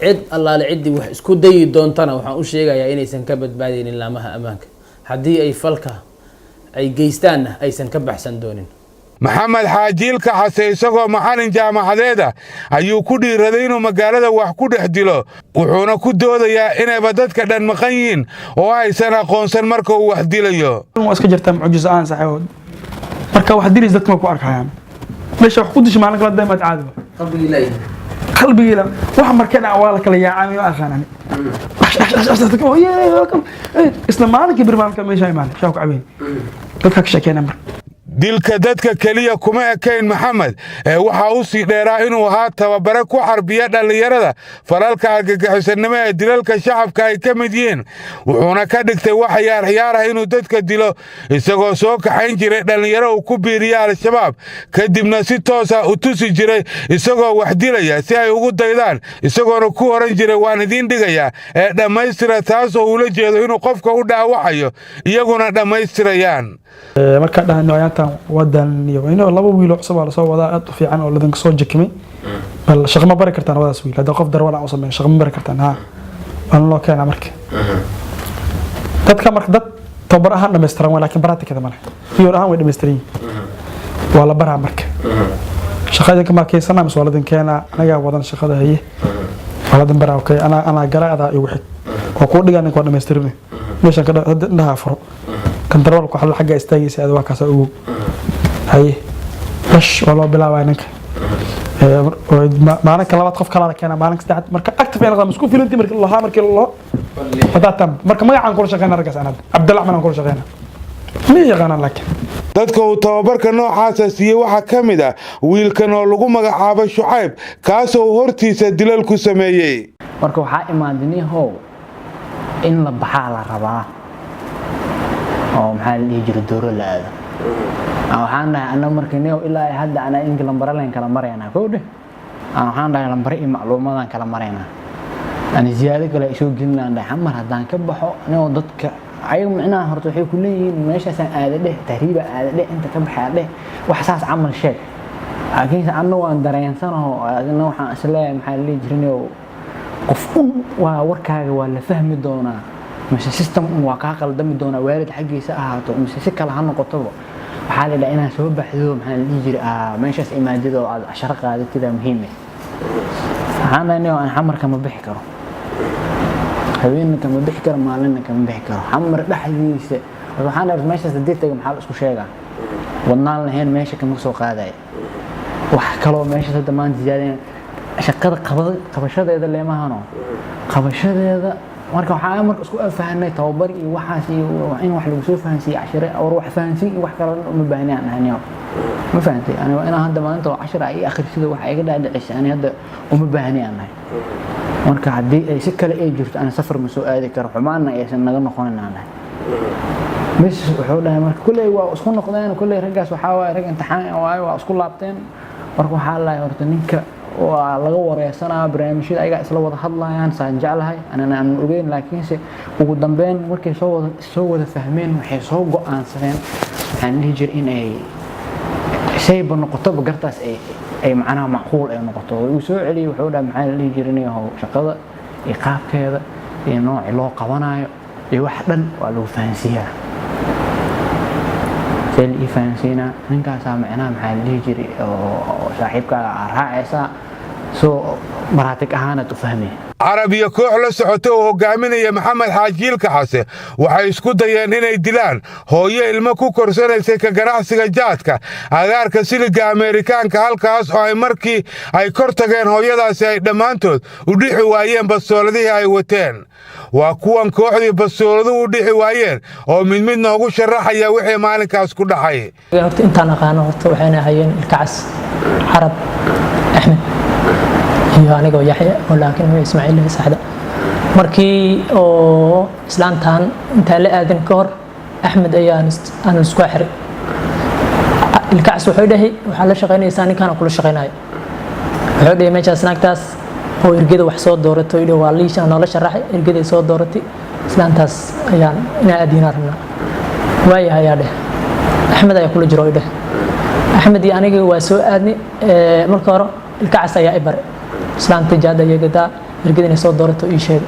cid allaale cidii wax isku dayi doontana waxaan u sheegayaa inaysan ka badbaadeynin laamaha ammaanka haddii ay falka ay geystaanna aysan ka baxsan doonin maxamed xaaji ilka xase isagoo macallin jaamacadeeda ayuu ku dhiiraday inuu magaalada wax ku dhex dilo wuxuuna ku doodayaa inayba dadka dhan maqan yihiin oo aysan aqoonsan marka uu wax dilayo waa iska jirtaa mucjiso aan saxawood marka wax dilis dadka ku arkayaan meesha wax ku dishay maalin kala daymaad caadi qalbiga waxa markana waa la kala yaacay aqaanani isla maalinka birmaamka meesha imaan shaqo cabeen dadka ka shaqeynaa dilka dadka keliya kuma ekayn maxamed waxaa u sii dheeraa inuu ahaa tababare ku xarbiya dhallinyarada falalka argagixisanimo ee dilalka shacabka ay ka mid yihiin wuxuuna ka dhigtay wax ciyaar inuu dadka dilo isagoo soo kaxayn jiray dhallinyaro uu ku biiriya al-shabaab kadibna si toosa u tusi jiray isagoo wax dilaya si ay ugu daydaan isagoona ku oran jiray waan idiin dhigayaa ee dhammaystira taasoo ula jeedo inuu qofka u dhaawacayo iyaguna dhammaystirayaan marka dhahan ayaantan wadan iyo inoo laba wiil oo cusub la soo wadaa aad u fiican oo ladan soo jikmay bal shaqo ma bari kartaan wadaas wiil hada qof darwala u sameeyo shaqo ma bari kartaan ha aan loo keenaa marka dadka marka dad tabar ahaan dhameystiran laakiin baraatikada ma leh fiyor ahaan way dhameystiran waa la baraa marka shaqada kama keysana mas waladan keena anaga wadan shaqada haye waladan baraa okay ana galaada iyo wixii oo ku dhigan ko dhameystiran meesha ka dhaha furo كنترول كحل حاجة استاجي هذا واقع سأقول هاي بش والله بلا وينك ما أنا كلامات خف كلامك كنا ما أنا استعد مرك أكتب أنا مسكون في لنتي مرك الله مرك الله فتاتم مرك ما يعن كل شغلنا رجع أنا عبد الله من كل شغلنا مين يغنى لك dadka uu tababarka noocaas siiyay waxa kamid ah wiilkan oo lagu magacaabo Shucayb kaas oo hortiisa dilal ku sameeyay marka waxa imaadinay hoow in la baxaa la rabaa oo maxaa la jiro dooro la aado waxaan dhahay ana markii ilaa hadda ana in lambar leen kala marayna koodhe waxaan dhahay lambar iyo macluumaadaan kala marayna ani ziyaado kale soo gelinaan dhahay mar hadaan ka baxo inoo dadka ayagu macnaha horta waxay ku leeyihiin meeshaas aadade tahriiba aadade inta ka baxaade wax saas amal sheeg laakiin anna waan dareensanahay adina waxaan isleeyahay maxaa la jirinayo qof waa warkaaga waa la fahmi doonaa مش سيستم واقع قلدم دون وارد حقي ساعات ومش سكة لهنا قطبة وحالي لأنها سبب بحذوم هن يجري ماشي إمادة وعشرة قاعدة كذا مهمة أنا إنه أنا حمر كم بحكره خبيرنا كم بحكر مالنا كم بحكره حمر بحديث وحنا ماشي سديت تجمع حال اسمه شيء والنال هنا ماشي كم سوق هذا وحكلوا ماشي هذا ما زيادة شقة قبشة هذا اللي ما هنا قبشة هذا marka waxa marka isku fahanay tababar iyo waxaas iyo in wax lagu soo fahansiyo 10 oo wax fahansiin iyo wax kale ma baahnaan ahaniyo ma fahantay ana hadda maanta 10 ay akhrisida wax iga dhaadhicisay ana hadda uma baahnaan marka hadii ay si kale ay jirto ana safar ma soo aadi karo xumaana aysan naga noqonayna mis wuxuu dhahay marka kulay waa isku noqdeen kulay ragaas waxa waa rag imtixaan waa isku laabteen marka waxa la horta ninka waa laga wareysanaa barnaamijyada ayaga isla wada hadlayaan saan jeclahay anana aan ogeyn laakiin se ugu dambeyn markay soo wada fahmeen waxay soo go'aansadeen waxaan dhihi jiray in ay shay noqoto gartaas ay macnaha macquul ay noqoto uu soo celiyay wuxuu dhahay maxaa la dhihi jiray shaqada iyo qaabkeeda iyo nooc loo qabanayo iyo wax dhan waa lagu fahansiiyaa سيل إفانسينا من كاسا معنا محل يجري صاحبك راعيسا سو مراتك أهانة تفهمي عربية koox la socoto oo hogaaminaya maxamed xaajiil kaxase waxay isku dayeen inay dilaan hooyo ilmo ku korsanaysay ka ganacsiga jaadka agaarka siliga Ameerikaanka halkaas oo ay markii ay kor tageen hooyadaasi ay dhammaantood u dhixi waayeen bastooladihii ay wateen waa kuwan kooxdii bastooladu u dhixi waayeen oo mid noogu sharaxaya wixii maalinkaas ku dhacay horta intaan aqaano horta waxayna hayeen ilkaas Arab Ahmed iyo aniga Yaxya oo laakiin way Ismaaciil saxda markii oo islaantan inta la aadan ka hor Ahmed ayaan isku xiray ilkaas wuxuu dhahay waxa la shaqeynaysaa ninkan kula shaqeynaayo wuxuu dhahay meeshaas naagtaas oo irgada wax soo dooratay iyo waa liisha nolosha sharaxay irgada soo dooratay islaantaas ayaan ina aadiina rabnaa waayahay yaade Ahmed ayaa kula jiro dhahay Ahmed iyo aniga waa soo aadni marka hore ilkaas ayaa ibar islaanta jaada yagada irgada soo doorato ii sheeg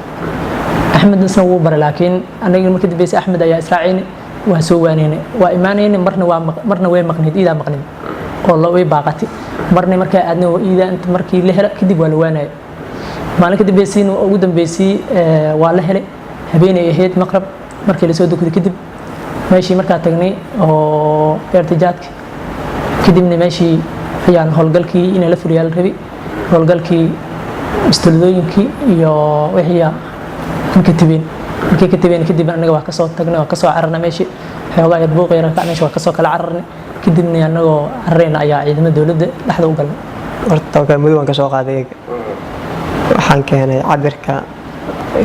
Ahmed isna wuu bar laakiin aniga markii dibeysa Ahmed ayaa israacini waa soo waaneen waa iimaaneen marna way maqnid ida maqnid oo la way baaqati marna marka aadna ida inta markii la helo kadib waa la waanay maalinka dibeysiin oo ugu dambeysay waa la helay habeenay ahayd maqrab markii la soo dugtay kadib meeshii marka tagnay oo irtijaadka kadibna meeshii ayaan howlgalkii in la furiyo la rabi howlgalkii istulooyinkii iyo wixii markii ka tibeen kadib anaga waa ka soo tagnay waa ka soo cararnay meeshii xoogaa yar buuq yar ka meesha waa kasoo kala cararnay kadibna annagoo cararayna ayaa ciidamada dowladda dhexda u galnay horta muddo waan ka soo qaaday waxaan keenay cabirka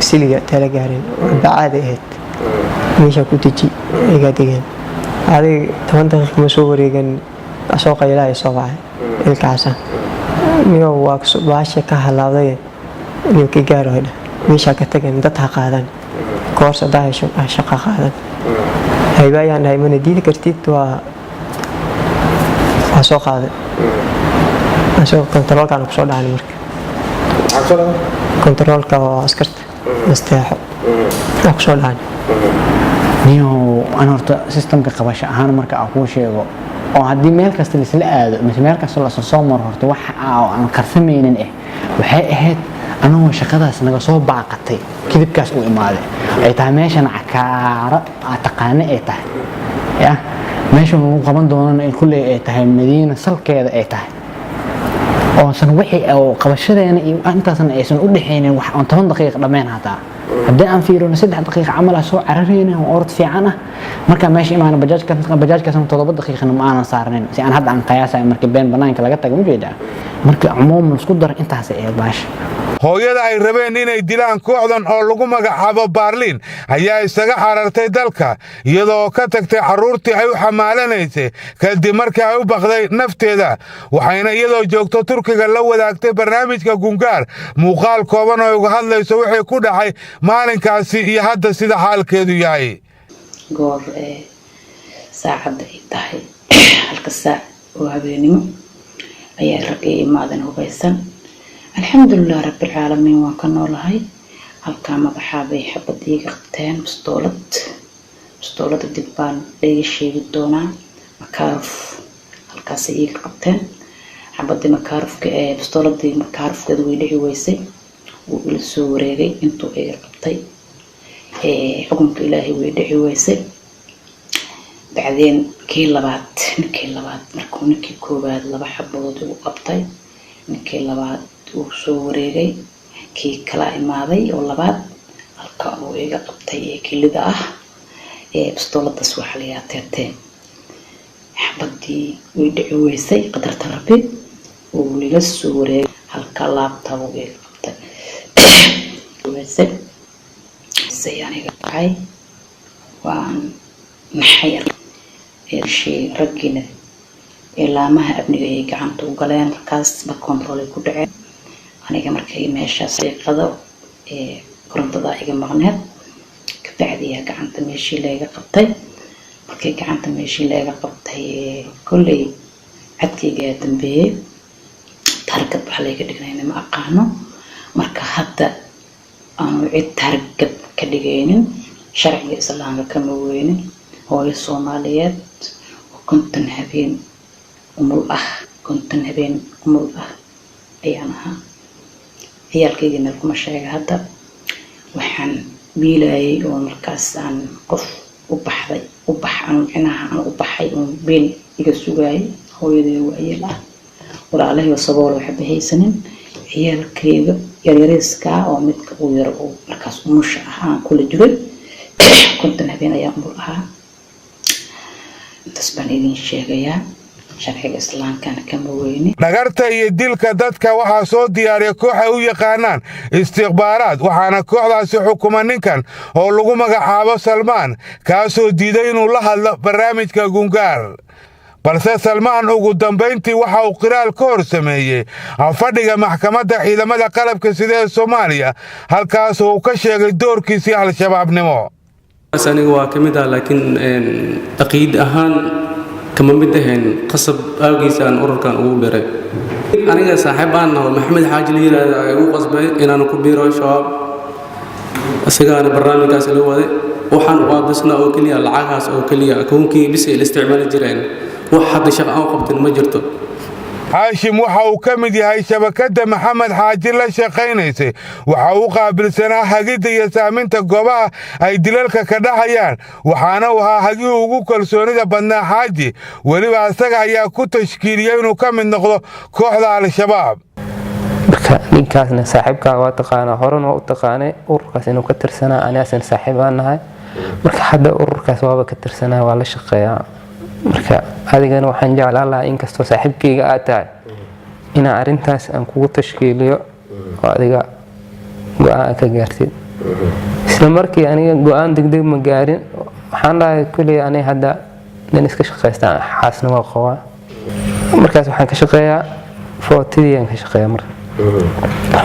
siliga tala gaarin bacaada ahayd meesha ku deji iga degeen adig 10 daqiiqo ma soo wareegan asoo qaylahay soo baxay ilkaasa miyo waa baasha ka halawday inuu ka gaaro hada meesha ka tageen dad ha qaadan koorsa daahasho shaqo qaadan haybayaan hay mana diidi kartid waa soo qaaday asoo kontaroolkan ku soo dhacay marka kontaroolka oo askarta nasteexo ku soo dhacay niyo aan horta systemka qabasho ahaan marka aan kuu sheego oo haddii meel kasta la aado mise meel kasta la soo maro horta wax aan karsamaynin waxay ahayd anagoo shaqadaas naga soo baaqatay kidibkaas u imaaday ay tahay meeshan cakaara taqaane ay tahay ya meeshan lagu qaban doonana ay kuley ay tahay madiina salkeeda ay tahay oo san wixii oo qabashadeena iyo intaasna aysan u dhaxaynin wax aan 10 daqiiqo dhameen hataa haddii aan fiirino 3 daqiiqo camal soo cararayna oo orod fiican ah marka meesha imaana bajaajka 7 daqiiqana ma aanan saarnayn si aan hadda aan qiyaasay markii been banaanka laga tago mujeeda marka umuum isku dar intaas ay baash hooyada ay rabeen inay dilaan kooxdan oo lagu magacaabo Baarliin ayaa isaga xarartay dalka iyadoo ka tagtay carruurtii ay u xamaalanaysay kadib markii ay u baqday nafteeda waxayna iyadoo joogto Turkiga la wadaagtay barnaamijka Gungaar muuqaal kooban oo uga hadlayso wixii ku dhacay maalinkaasi iyo hadda sida xaalkeedu yahay goor saacada ay tahay halka saac oo habeenimo ayaa ragay imaadan hubaysan alxamdulilah rabbil caalamiin waan ka noolahay halka madaxa bay xabadii qabteen bistoolada dib baan laga sheegi doonaa makaaruf halkaas ay qabteen xabadii makaarufka bistooladii makaarufkeedu way dhici weysay wuu ila soo wareegay intuu ay qabtay xukunka ilaahay way dhici weysay bacdeen kii labaad markuu ninkii koobaad 2 xabadood u qabtay ninkii labaad uu soo wareegay kii kala imaaday oo labaad halka uu iga qabtay kilida ah bistooladaas waxa la yaateetay xabadii way dhici weysay qadarta rabbi uu liga soo wareegay halka laabta uu iga qabtay weysay sayaniga ay waan maxayr shay ragina ilaamaha abniga ay gacanta u galeen markaas ba control ku dhacay aniga markay meeshaas ay qado korontada iga maqneed ka bacdiya gacanta meeshii laga qabtay markay gacanta meeshii laga qabtay kulay cadkayga dambeeyay targad waxa laga dhignayna ma aqaano marka hadda aan cid targad ka dhigaynin sharciga islaamka kama weynin hooyo Soomaaliyeed oo konton habeen umul ah ayaan ahaa ciyaalkayga meel kuma sheega hadda waxaan biilayay oo markaas aan qof u baxay oo beel iga sugayay hooyaday waayeel ah walaalahay sabool waxa bahaysanin ciyaalkayga yaryariska oo midka uu yar oo markaas umusha aan kula jiray konton habeen ayaan umul ahaa intaas baan idin sheegayaa sharciga islaamka kama weyni dhagarta iyo dilka dadka waxa soo diyaariya koox ay u yaqaanaan istikhbaaraad waxaana kooxdaasi xukuma ninkan oo lagu magacaabo Salmaan kaasoo diiday inuu la hadlo barnaamijka Gungaar balse Salmaan ugu dambeyntii waxa uu qiraal ka hor sameeyay fadhiga maxkamadda ciidamada qalabka sida ee Soomaaliya halkaas oo uu ka sheegay doorkiisa al-shabaabnimo aniga waa kamid ah laakiin taqiid ahaan kama mid ahayn qasab awgiisa aan ururkan ugu biray aniga saaxiib aan nahay maxamed xaaji la yiraahdo ay ugu qasbay inaan ku biiro shabaab asagaana barnaamijkaas la waday waxaan u aabisnaa oo kaliya lacagaas oo kaliya koonkii bis ay isticmaali jireen wax hadda shaqo aan qabtin ma jirto Haashim waxa uu ka mid yahay shabakada Maxamed Xaaji la shaqeynayay waxa uu qaabilsanaa hagida iyo saaminta goobaha ay dilalka ka dhacayaan waxaana uu ahaa hagii ugu kalsoonida badnaa Xaaji waliba asaga ayaa ku tashkiiliyay inuu ka mid noqdo kooxda al-shabaab marka ninkaasna saaxiibka waa taqaana horena u taqaanay ururkaas inuu ka tirsanaa anaasan saaxiib aan nahay marka hadda ururkaas waaba ka tirsanaa waa la shaqeeyaa marka adigana waxaan jeclaan lahaa inkastoo saaxiibkayga aad tahay inaan arrintaas aan kugu tashkiiliyo oo adiga go'aan ka gaartid isla markii aniga go'aan degdeg ma gaarin waxaan dhahay kuley aniga hadda nin iska shaqaystaan xaasna waa qabaa markaas waxaan ka shaqeeyaa footidii aan ka shaqeeyaa marka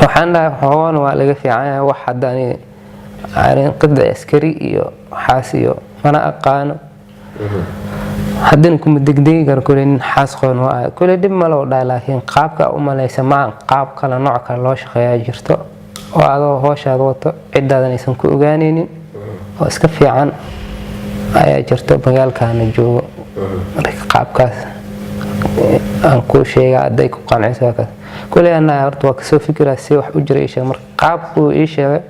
waxaan dhahay hoowana waa laga fiican yahay wax hadda aniga arrin qidda askari iyo xaas iyo mana aqaano haddana kuma degdegi karo kuley nin xaas qoon waa kuley dhib ma loo dhahay laakiin qaabka u malaysa ma qaab kale nooc kale loo shaqeeyaa jirto oo adoo hooshaada wato ciddaadan aysan ku ogaanaynin oo iska fiican ayaa jirto magaalkaana joogo marka qaabkaas aan kuu sheegaa hadday ku qanciso kaas kuley anaa horta waa kasoo fikiraa si wax u jira ii sheeg marka qaabkuu ii sheegay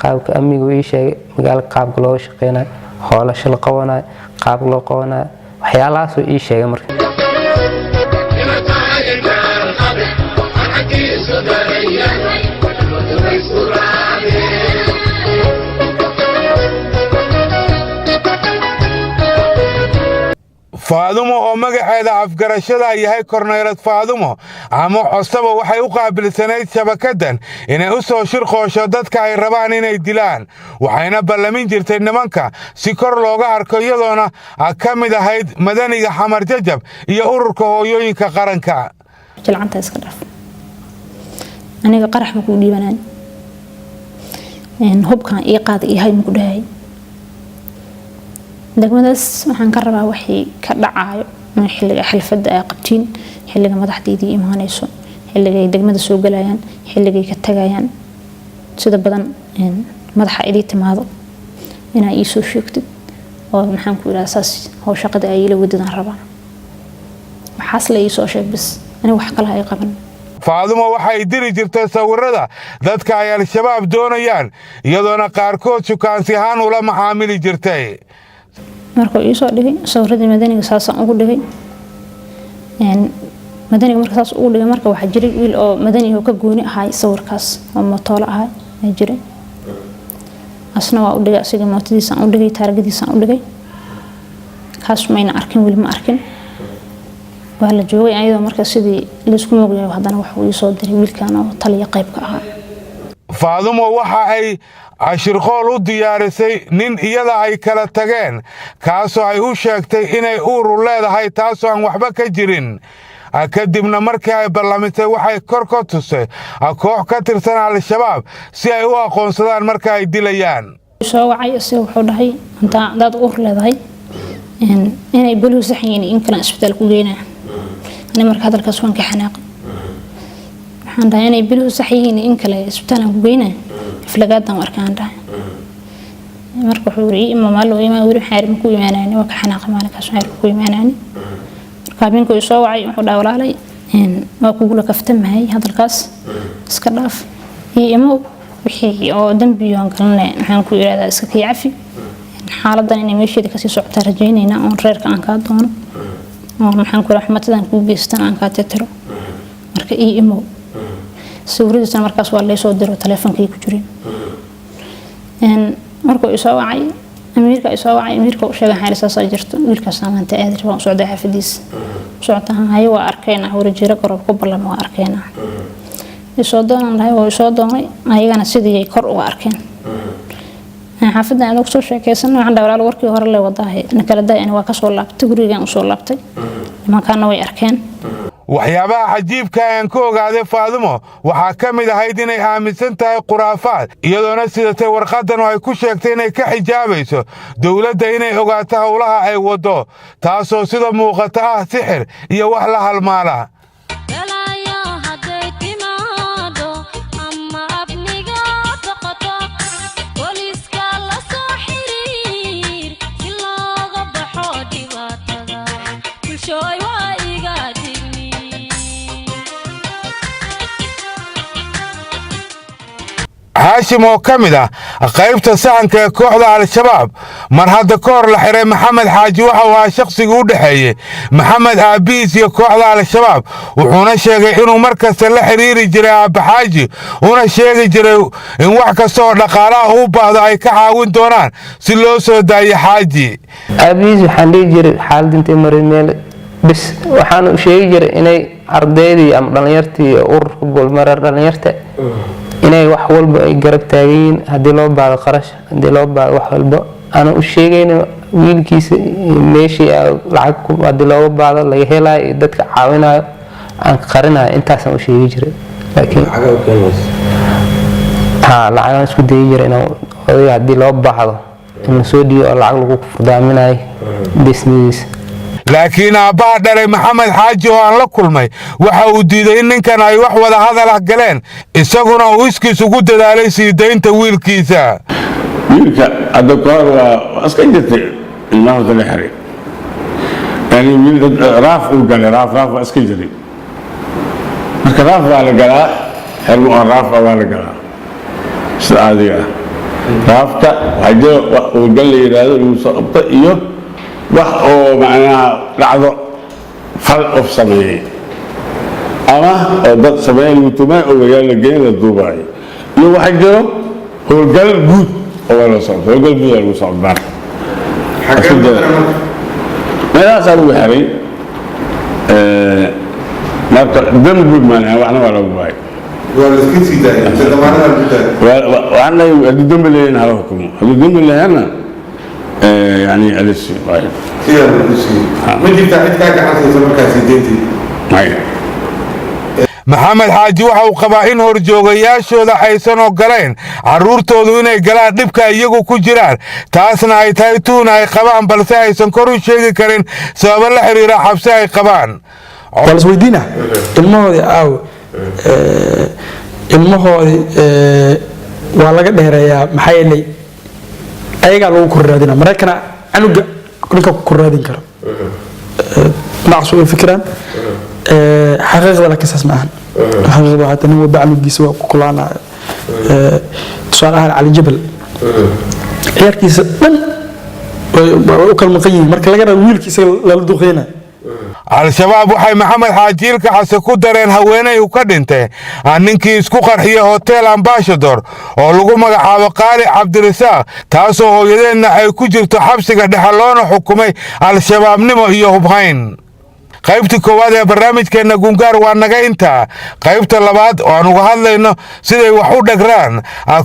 qaabka amnigu ii sheegay magaalka qaabka looga shaqeynayo hoolasho la qabanayo qaab loo qabanayo waxyaalahaasuu ii sheegay marka faadumo oo magaceeda afgarashada yahay korneylad faadumo ama cosabo waxay u qaabilsanayd shabakadan inay u soo shirqoosho dadka ay rabaan inay dilaan waxayna ballamin jirtay nimanka si kor looga arko iyadoona ka mid ahayd madaniga xamar jajab iyo ururka hooyooyinka qaranka jilcanta iska dhaaf aniga qarax ma ku dhiibanaan hubkan ii qaad ii hay ma ku dhahay degmadaas waxaan ka rabaa wixii ka dhacayo in xilliga xalfadda ay qabtiin xilliga madaxdeedii imaanayso xilliga ay degmada soo galayaan xilliga ay ka tagayaan sida badan madaxa idii timaado inaa ii soo sheegtid oo maxaan ku ilaa saas hoo shaqada ay ila wadadaan rabaa waxaas la ii soo sheeg bis aniga wax kale ay qaban faadumo waxay diri jirtay sawirada dadka ay al-shabaab doonayaan iyadoona qaarkood shukaansi ahaan ula macaamili jirtay markuu ii soo dhigay sawiradii madaniga saasaan ugu dhigay madaniga marka saas ugu dhigay marka waxaa jiray wiil oo madani oo ka gooni ahay sawirkaas oo mootoolo ahay ayaa jiray asna waa u dhigay asiga mootadiisaan u dhigay taargadiisaan u dhigay kaas mayna arkin weli ma arkin waa la joogay ayadoo marka sidii laisku moogyahay haddana waxuu ii soo diray wiilkan oo taliya qaybka ahaa faadumo waxa ay cashirqool u diyaarisay nin iyada ay kala tageen kaasoo ay u sheegtay inay uuru leedahay taasoo aan waxba ka jirin kadibna markii ay ballamisay waxay kor ka tusay koox ka tirsan al-shabaab si ay u aqoonsadaan marka ay dilayaan soo wacay asiga wuxuu dhahay hadaad uur leedahay inay bolihu saxyiin in kale isbitaal ku geynaa ani marka hadalkaas waan ka xanaaqay waxaan dhahay inay bolihu saxyiin in kale isbitaal ku geynaa aflagaadan arkaan dhahay marka wuxuu yiri ima maalo ima wiri xaar ma ku imaanayni waa ka xanaaqay maalinkaas xaar ku imaanayni marka habeenkii uu soo wacay wuxuu dhahay walaalay waa kugu la kaftamahay hadalkaas iska dhaaf iyo wixii oo dambiyoon kalne waxaan ku iraahdaa iska kiyafi xaaladan inay meesheeda ka sii socota rajaynayna oo reerka aan ka doono oo waxaan ku raxmatadan ku geystan aan ka tirtiro marka imo sawiradiisana markaas waa la soo diro taleefankii ku jirin markuu isoo wacay amiirka u sheegay xaalisaas jirto wiilkaas maanta aadir waan socday xafidiis socodaan hay waa arkayna warjiiro garab ku ballan waa arkayna isoo doonan lahay oo isoo doonay ayagana sidii ay kor uga arkeen xaafadda aan soo sheekaysan waxaan dhawraal warkii hore la wadahay kala day waa ka soo laabtay gurigaan u soo laabtay nimankaana way arkeen waxyaabaha cajiibka aan ku ogaaday faadumo waxaa ka mid ahayd inay aaminsan tahay khuraafaad iyadoona sidatay warqadan oo ay ku sheegtay inay ka xijaabayso dowladda inay ogaato howlaha ay waddo taasoo sida muuqata ah sixir iyo wax la halmaala haashim oo ka mid ah qaybta sahanka ee kooxda al-shabaab mar hadda ka hor la xiray maxamed xaaji waxa uu ahaa shakhsigii u dhexeeyey maxamed aabihiis iyo kooxda al-shabaab wuxuuna sheegay inuu mar kasta la xiriiri jiray aabba xaaji una sheegi jiray in wax kasta oo dhaqaalaha u baahdo ay ka caawin doonaan si loo soo daayo xaaji. aabihiis waxaan dhihi jiray xaalad intay maray meel bas waxaan u sheegi jiray inay ardaydii ama dhalinyartii ururka boolmareer dhalinyarta inay wax walba ay garab taagan haddii loo baado qarash haddii loo baado wax walba ana u sheegayna wiilkiisa meeshii lacag haddii looga baado laga helayo iyo dadka caawinayo aan qarinayo intaasaan u sheegi jiray laakiin lacagaan isku dayi jiray inaan odayga haddii loo baahdo in la soo dhiibo oo lacag lagu furdaaminayo disnadiisa. laakiin aabbaha dhalay maxamed xaaji oo aan la kulmay waxa uu diiday in ninkan ay wax wada hadal ah galeen isaguna uu iskiis ugu dadaalay sii daynta wiilkiisa. wiilka hadda kahor waa iska jirtay ilmaha horta la xiray yani wiil raaf uu galay raaf waa iska jiray marka raaf waa la galaa xermo oo raaf waa la galaa sida caadiga ah raafta waxaa jira uu gal la yidhaahdo lagu soo qabto iyo wax oo macnaha dhacdo fal of sameeyey ama oo dad sameeyey lagu tumaa oo wayaal la geyn la duubaayo iyo waxaa jiro howlgal guud oo la socdo howlgal guud lagu socdo meelahaasaa lagu xiray marka dam guud maanaha waxna waa lagu baay waxaan leeyahay haddii dambi leeyahin hala xukumo haddii dambi leeyahanna يعني ألسي طيب سير ألسي ما جبت عندك حتى مركز سيدتي maxamed xaaji waxa uu qabaa in horjoogayaashooda aysan ogolayn carruurtoodu inay galaan dhibka iyagu ku jiraan taasna ay tahay tuun ay qabaan balse aysan kor u sheegi karin sababo la xiriira xabsi ay qabaan. isweydiina ilmahoodii ilmahoodii waa laga dheereeyaa maxaa yeelay ayagaa lagu korraadina maraykana canuga ninka ku korraadin karo nacsu way fikiraan xaqiiqda laakiin saas ma ahan xaqiiqda waxaa nin walba canugiisa waa ku kulaanayo tusaale ahaan cali jabal ciyaarkiisa dhan way u kala maqan yihiin marka laga rabo wiilkiisa lala duqeynayo. al-shabaab waxay maxamed xaaji ilka xase ku dareen haweenay u ka dhintay ninkii isku qarxiyay hotel ambashador oo lagu magacaabo qaali cabdirasaaq taasoo hooyadeedna ay ku jirto xabsiga dhexe loona xukumay al-shabaabnimo iyo hubhayn. qaybtii koowaad ee barnaamijkeenna gungaar waa naga intaa qaybta labaad oo aan uga hadlayno siday wax u dhagraan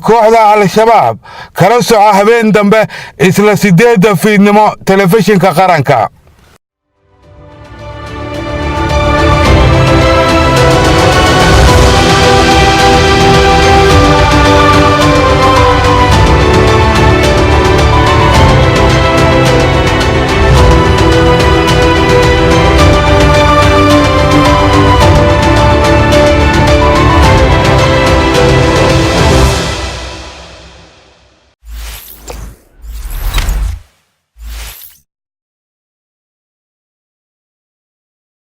kooxda al-shabaab kala soco habeen dambe isla 8 fiidnimo telefishinka qaranka.